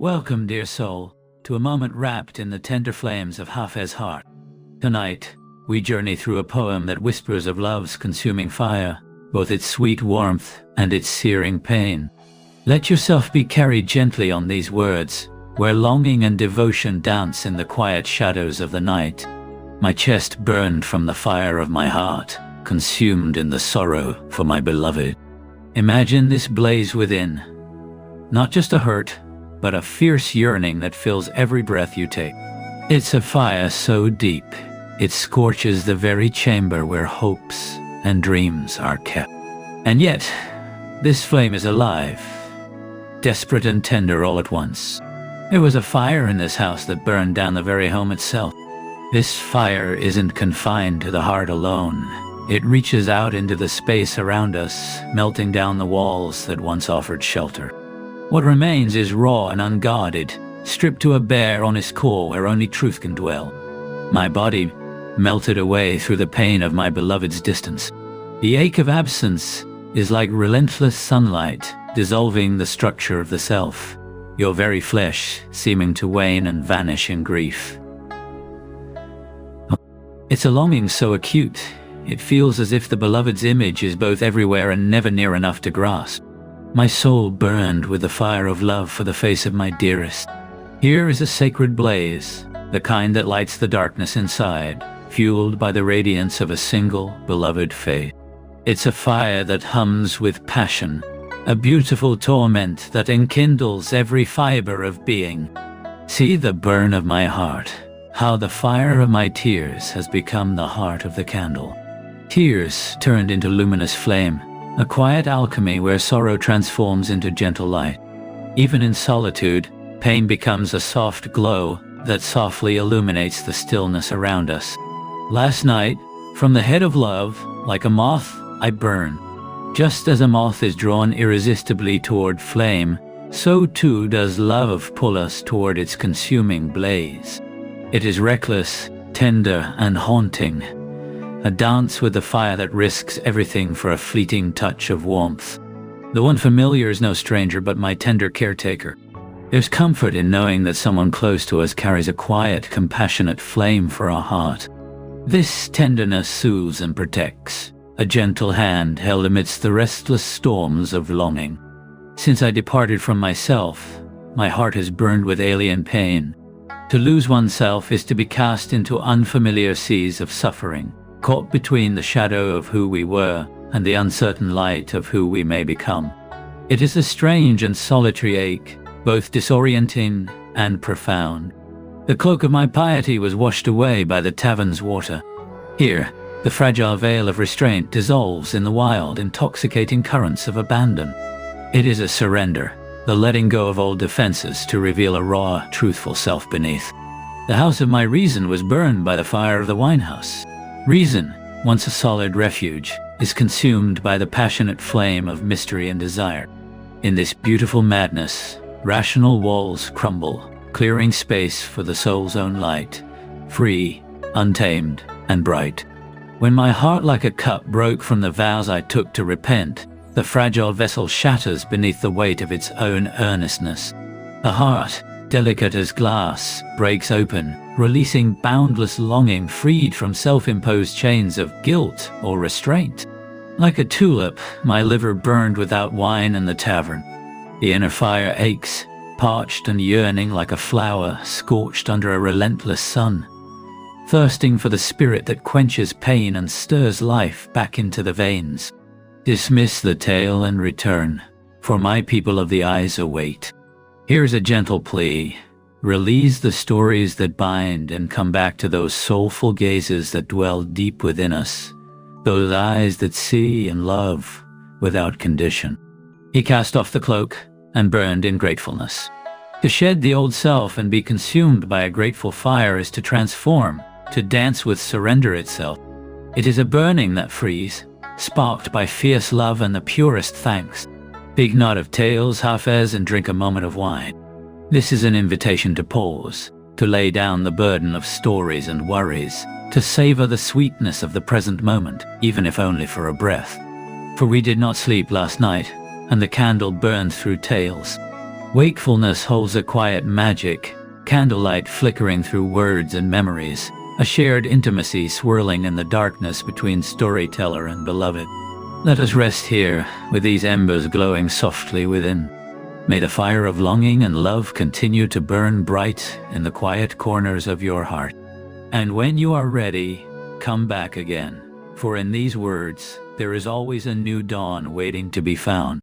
Welcome, dear soul, to a moment wrapped in the tender flames of Hafez's heart. Tonight, we journey through a poem that whispers of love's consuming fire, both its sweet warmth and its searing pain. Let yourself be carried gently on these words, where longing and devotion dance in the quiet shadows of the night. My chest burned from the fire of my heart, consumed in the sorrow for my beloved. Imagine this blaze within, not just a hurt, but a fierce yearning that fills every breath you take. It's a fire so deep, it scorches the very chamber where hopes and dreams are kept. And yet, this flame is alive, desperate and tender all at once. There was a fire in this house that burned down the very home itself. This fire isn't confined to the heart alone. It reaches out into the space around us, melting down the walls that once offered shelter. What remains is raw and unguarded, stripped to a bare, honest core where only truth can dwell. My body melted away through the pain of my beloved's distance. The ache of absence is like relentless sunlight, dissolving the structure of the self, your very flesh seeming to wane and vanish in grief. It's a longing so acute, it feels as if the beloved's image is both everywhere and never near enough to grasp. My soul burned with the fire of love for the face of my dearest. Here is a sacred blaze, the kind that lights the darkness inside, fueled by the radiance of a single beloved face. It's a fire that hums with passion, a beautiful torment that enkindles every fiber of being. See the burn of my heart, how the fire of my tears has become the heart of the candle. Tears turned into luminous flame, a quiet alchemy where sorrow transforms into gentle light. Even in solitude, pain becomes a soft glow that softly illuminates the stillness around us. Last night, from the head of love, like a moth, I burn. Just as a moth is drawn irresistibly toward flame, so too does love pull us toward its consuming blaze. It is reckless, tender, and haunting. A dance with the fire that risks everything for a fleeting touch of warmth. The one familiar is no stranger but my tender caretaker. There's comfort in knowing that someone close to us carries a quiet, compassionate flame for our heart. This tenderness soothes and protects, a gentle hand held amidst the restless storms of longing. Since I departed from myself, my heart has burned with alien pain. To lose oneself is to be cast into unfamiliar seas of suffering, caught between the shadow of who we were and the uncertain light of who we may become. It is a strange and solitary ache, both disorienting and profound. The cloak of my piety was washed away by the tavern's water. Here, the fragile veil of restraint dissolves in the wild, intoxicating currents of abandon. It is a surrender, the letting go of old defenses to reveal a raw, truthful self beneath. The house of my reason was burned by the fire of the winehouse. Reason, once a solid refuge, is consumed by the passionate flame of mystery and desire. In this beautiful madness, rational walls crumble, clearing space for the soul's own light, free, untamed, and bright. When my heart like a cup broke from the vows I took to repent, the fragile vessel shatters beneath the weight of its own earnestness. The heart, delicate as glass, breaks open, releasing boundless longing freed from self-imposed chains of guilt or restraint. Like a tulip, my liver burned without wine in the tavern. The inner fire aches, parched and yearning like a flower scorched under a relentless sun, thirsting for the spirit that quenches pain and stirs life back into the veins. Dismiss the tale and return, for my people of the eyes await. Here's a gentle plea. Release the stories that bind and come back to those soulful gazes that dwell deep within us, those eyes that see and love without condition. He cast off the cloak and burned in gratefulness. To shed the old self and be consumed by a grateful fire is to transform, to dance with surrender itself. It is a burning that frees, sparked by fierce love and the purest thanks. Big knot of tales, Hafez, and drink a moment of wine. This is an invitation to pause, to lay down the burden of stories and worries, to savor the sweetness of the present moment, even if only for a breath. For we did not sleep last night, and the candle burned through tales. Wakefulness holds a quiet magic, candlelight flickering through words and memories, a shared intimacy swirling in the darkness between storyteller and beloved. Let us rest here, with these embers glowing softly within. May the fire of longing and love continue to burn bright in the quiet corners of your heart. And when you are ready, come back again, for in these words there is always a new dawn waiting to be found.